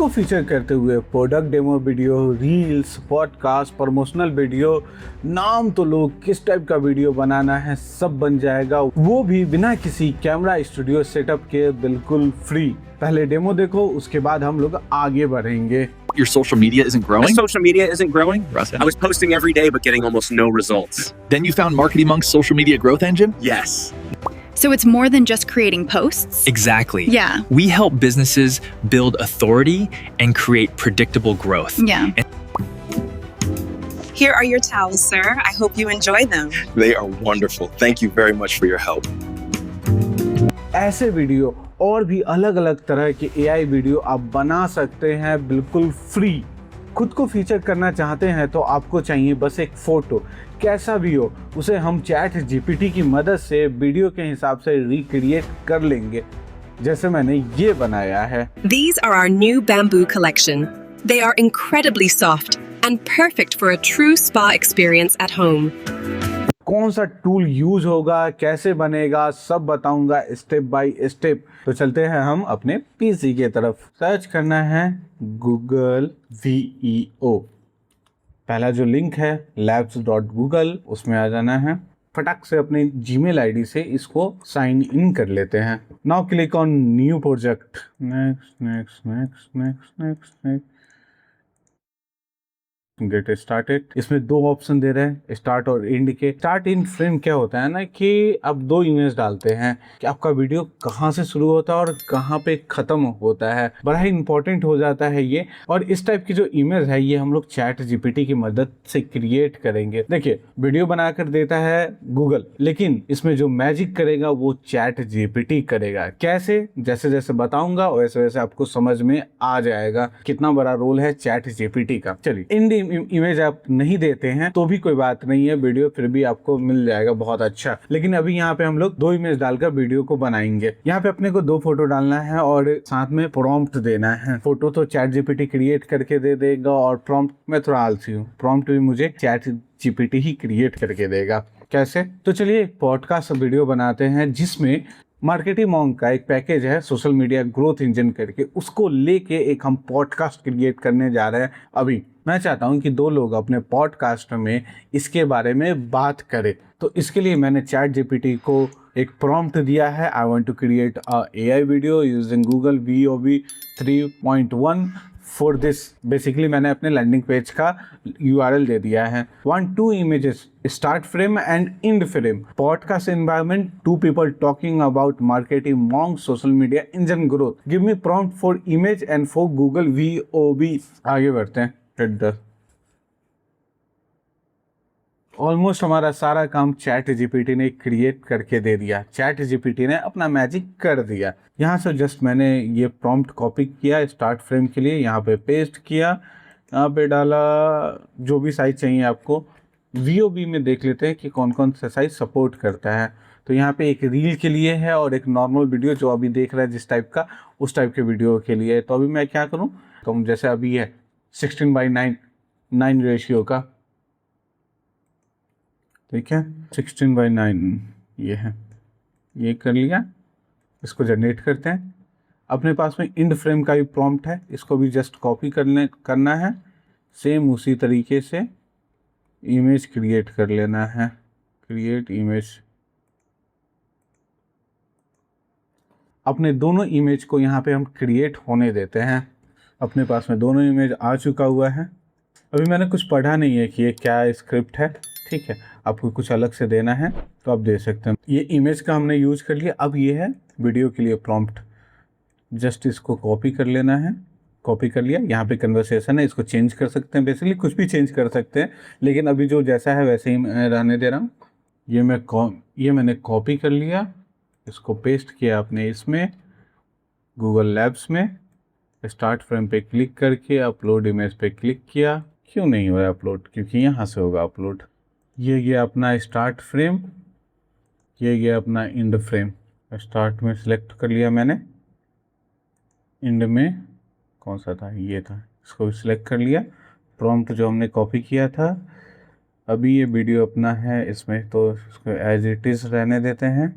को फीचर करते हुए product demo video, reels, podcast, promotional video, नाम तो लो किस टाइप का वीडियो बनाना है सब बन जाएगा, वो भी बिना किसी कैमरा स्टूडियो सेटअप के, बिल्कुल फ्री। पहले डेमो देखो, उसके बाद हम लोग आगे बढ़ेंगे। Your social media isn't growing? My social media isn't growing. Russell. I was posting every day but getting almost no results. Then you found Marketing Monk's social media growth engine? Yes. So it's more than just creating posts? Exactly. Yeah. We help businesses build authority and create predictable growth. Yeah. Here are your towels, sir. I hope you enjoy them. They are wonderful. Thank you very much for your help. ऐसे video और भी अलग अलग तरह के AI video आप बना सकते हैं बिल्कुल फ्री। खुद को फीचर करना चाहते हैं तो आपको चाहिए बस एक फ़ोटो, कैसा भी हो उसे हम चैट GPT की मदद से वीडियो के हिसाब से रिक्रिएट कर लेंगे, जैसे मैंने ये बनाया है। These are our new bamboo collection. They are incredibly soft and perfect for a true spa experience at home. कौन सा टूल यूज होगा, कैसे बनेगा, सब बताऊंगा स्टेप बाय स्टेप। तो चलते हैं हम अपने पीसी के तरफ। सर्च करना है गूगल VEO। पहला जो लिंक है labs.google, उसमें आ जाना है। फटाक से अपने जीमेल आईडी से इसको साइन इन कर लेते हैं। Now click on new project. Next next next next next next get started. इसमें दो ऑप्शन दे रहे हैं, स्टार्ट और एंड के। स्टार्ट इन फ्रेम क्या होता है ना कि आप दो इमेज डालते हैं कि आपका वीडियो कहाँ से शुरू होता है और कहाँ पे खत्म होता है। बड़ा ही इंपॉर्टेंट हो जाता है ये। और इस टाइप की जो इमेज है ये हम लोग चैट GPT की मदद से क्रिएट करेंगे। देखिए वीडियो बनाकर देता है गूगल, लेकिन इसमें जो मैजिक करेगा वो चैट GPT करेगा। कैसे? जैसे जैसे बताऊंगा वैसे वैसे आपको समझ में आ जाएगा कितना बड़ा रोल है चैट GPT का। चलिए, इंडी इमेज आप नहीं देते हैं तो भी कोई बात नहीं है, वीडियो फिर भी आपको मिल जाएगा बहुत अच्छा। लेकिन अभी यहाँ पे हम लोग दो इमेज डालकर वीडियो को बनाएंगे। यहाँ पे अपने को दो फोटो डालना है और साथ में प्रॉम्प्ट देना है। फोटो तो चैट GPT क्रिएट करके दे देगा और प्रॉम्प्ट में थोड़ा आलसी हूँ, प्रॉम्प्ट भी मुझे चैट GPT ही क्रिएट करके देगा। कैसे? तो चलिए एक पॉडकास्ट वीडियो बनाते हैं जिसमें मार्केटिंग मॉन्क का एक पैकेज है सोशल मीडिया ग्रोथ इंजन करके, उसको लेके एक हम पॉडकास्ट क्रिएट करने जा रहे हैं। अभी मैं चाहता हूं कि दो लोग अपने पॉडकास्ट में इसके बारे में बात करें। तो इसके लिए मैंने चैट GPT को एक प्रॉम्प्ट दिया है, I want to create a AI video using Google VOV 3.1 for this. Basically मैंने अपने लैंडिंग पेज का URL दे दिया है। 1-2 images, start frame and end frame, podcast environment, 2 people talking about marketing monk, social media engine growth, give me prompt for image and for Google VOV। आगे बढ़ते हैं। Almost हमारा सारा काम चैट GPT ने क्रिएट करके दे दिया। चैट GPT ने अपना मैजिक कर दिया। यहाँ से जस्ट मैंने ये प्रॉम्प्ट कॉपी किया स्टार्ट फ्रेम के लिए, यहाँ पे पेस्ट किया, यहाँ पे डाला जो भी साइज चाहिए आपको। VOV में देख लेते हैं कि कौन कौन सा साइज सपोर्ट करता है। तो यहाँ पे एक रील के लिए है और एक नॉर्मल वीडियो जो अभी देख रहा है जिस टाइप का, उस टाइप के वीडियो के लिए। तो अभी मैं क्या करूँ, तो जैसे अभी है 16:9 रेशियो का, ठीक है, 16:9 ये है, ये कर लिया। इसको जनरेट करते हैं। अपने पास में इंड फ्रेम का भी प्रॉम्प्ट है, इसको भी जस्ट कॉपी करना है। सेम उसी तरीके से इमेज क्रिएट कर लेना है, क्रिएट इमेज। अपने दोनों इमेज को यहाँ पे हम क्रिएट होने देते हैं। अपने पास में दोनों इमेज आ चुका हुआ है। अभी मैंने कुछ पढ़ा नहीं है कि ये क्या स्क्रिप्ट है, ठीक है। आपको कुछ अलग से देना है तो आप दे सकते हैं। ये इमेज का हमने यूज कर लिया। अब ये है वीडियो के लिए प्रॉम्प्ट, जस्ट इसको कॉपी कर लेना है। कॉपी कर लिया। यहाँ पे कन्वर्सेशन है, इसको चेंज कर सकते हैं, बेसिकली कुछ भी चेंज कर सकते हैं, लेकिन अभी जो जैसा है वैसे ही मैं रहने दे रहा हूँ। ये मैंने कॉपी कर लिया, इसको पेस्ट किया अपने इसमें गूगल लैब्स में। स्टार्ट फ्रेम पे क्लिक करके अपलोड इमेज पे क्लिक किया। क्यों नहीं हो रहा अपलोड? क्योंकि यहाँ से होगा अपलोड। ये गया अपना स्टार्ट फ्रेम, ये गया अपना एंड फ्रेम। स्टार्ट में सिलेक्ट कर लिया मैंने, एंड में कौन सा था, ये था, इसको भी सिलेक्ट कर लिया। प्रॉम्प्ट जो हमने कॉपी किया था, अभी ये वीडियो अपना है इसमें, तो इसको एज इट इज़ रहने देते हैं।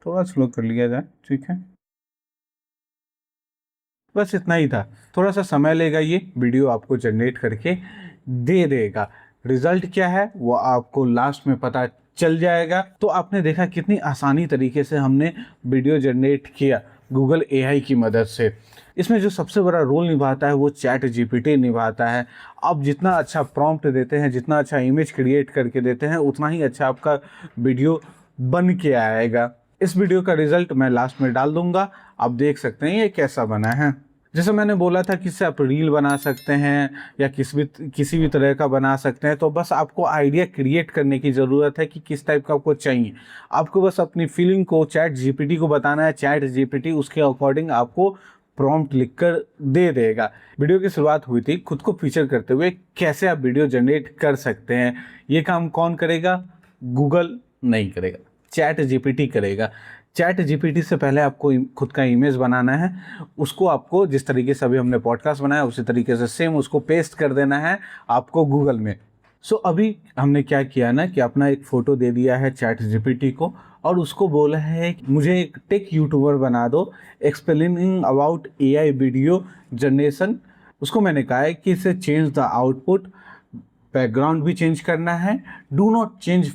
थोड़ा स्लो कर लिया जाए, ठीक है। बस इतना ही था। थोड़ा सा समय लेगा, ये वीडियो आपको जनरेट करके दे देगा। रिजल्ट क्या है वो आपको लास्ट में पता चल जाएगा। तो आपने देखा कितनी आसानी तरीके से हमने वीडियो जनरेट किया गूगल एआई की मदद से। इसमें जो सबसे बड़ा रोल निभाता है वो चैट जीपीटी निभाता है। आप जितना अच्छा प्रॉम्प्ट देते हैं, जितना अच्छा इमेज क्रिएट करके देते हैं, उतना ही अच्छा आपका वीडियो बन के आएगा। इस वीडियो का रिजल्ट मैं लास्ट में डाल दूंगा, आप देख सकते हैं ये कैसा बना है। जैसे मैंने बोला था कि इससे आप रील बना सकते हैं या किसी भी तरह का बना सकते हैं। तो बस आपको आइडिया क्रिएट करने की ज़रूरत है कि किस टाइप का आपको चाहिए। आपको बस अपनी फीलिंग को चैट जीपीटी को बताना है, चैट जीपीटी उसके अकॉर्डिंग आपको प्रॉम्प्ट लिखकर दे देगा। वीडियो की शुरुआत हुई थी खुद को फीचर करते हुए, कैसे आप वीडियो जनरेट कर सकते हैं। ये काम कौन करेगा? गूगल नहीं करेगा, चैट जीपीटी करेगा। चैट जीपीटी से पहले आपको खुद का इमेज बनाना है, उसको आपको जिस तरीके से अभी हमने पॉडकास्ट बनाया उसी तरीके से सेम उसको पेस्ट कर देना है आपको गूगल में। सो अभी हमने क्या किया ना कि अपना एक फ़ोटो दे दिया है चैट जीपीटी को और उसको बोला है कि मुझे एक टेक यूट्यूबर बना दो explaining about AI video generation. उसको मैंने कहा है कि इसे चेंज द आउटपुट, बैकग्राउंड भी चेंज करना है, do not change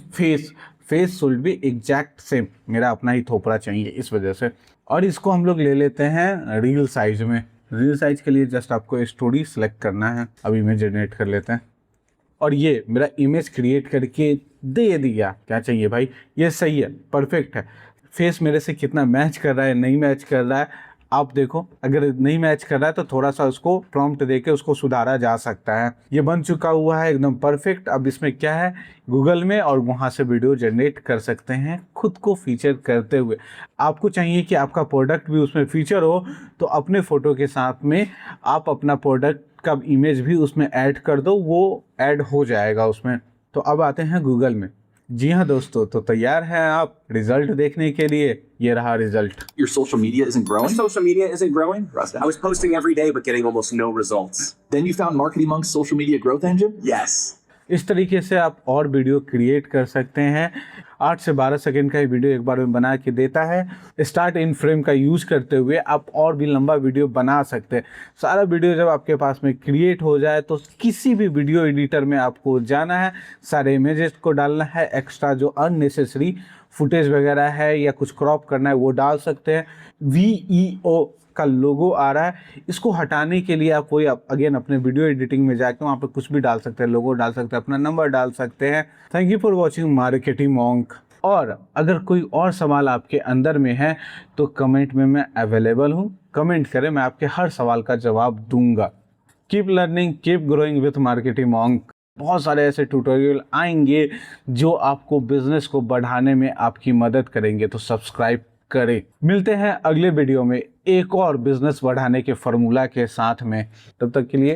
face should be exact same. मेरा अपना ही थोपड़ा चाहिए इस वजह से। और इसको हम लोग ले लेते हैं रील साइज में। रील साइज के लिए जस्ट आपको स्टोरी सेलेक्ट करना है। अब इमेज जनरेट कर लेते हैं और ये मेरा इमेज क्रिएट करके दे दिया। क्या चाहिए भाई? ये सही है, परफेक्ट है। फेस मेरे से कितना मैच कर रहा है, नहीं मैच कर रहा है, आप देखो। अगर नहीं मैच कर रहा है तो थोड़ा सा उसको प्रॉम्प्ट देके उसको सुधारा जा सकता है। ये बन चुका हुआ है एकदम परफेक्ट। अब इसमें क्या है, गूगल में और वहाँ से वीडियो जनरेट कर सकते हैं खुद को फीचर करते हुए। आपको चाहिए कि आपका प्रोडक्ट भी उसमें फीचर हो, तो अपने फ़ोटो के साथ में आप अपना प्रोडक्ट का इमेज भी उसमें ऐड कर दो, वो ऐड हो जाएगा उसमें। तो अब आते हैं गूगल में। जी हाँ दोस्तों, तो तैयार हैं आप रिजल्ट देखने के लिए? ये रहा result. Your social media isn't My growing? social media isn't growing. Rustin. I was posting every day but getting almost no results. Then you found Marketing Monk's social media growth engine? Yes. इस तरीके से आप और video create कर सकते हैं। 8 से 12 second का ही वीडियो एक बार में बना के देता है। स्टार्ट इन फ्रेम का यूज़ करते हुए आप और भी लंबा वीडियो बना सकते हैं। सारा वीडियो जब आपके पास में क्रिएट हो जाए तो किसी भी वीडियो एडिटर में आपको जाना है, सारे इमेजेस को डालना है, एक्स्ट्रा जो अननेसेसरी फुटेज वगैरह है या कुछ क्रॉप करना है वो डाल सकते हैं। VEO का लोगो आ रहा है, इसको हटाने के लिए आप वही अगेन अपने वीडियो एडिटिंग में जाके वहाँ पे कुछ भी डाल सकते हैं, लोगो डाल सकते हैं, अपना नंबर डाल सकते हैं। Thank you for watching marketing monk. और अगर कोई और सवाल आपके अंदर में है तो कमेंट में मैं अवेलेबल हूँ, कमेंट करें, मैं आपके हर सवाल का जवाब दूंगा। Keep learning, keep growing with marketing monk. बहुत सारे ऐसे ट्यूटोरियल आएंगे जो आपको बिजनेस को बढ़ाने में आपकी मदद करेंगे, तो सब्सक्राइब करें। मिलते हैं अगले वीडियो में एक और बिजनेस बढ़ाने के फार्मूला के साथ में। तब तक के लिए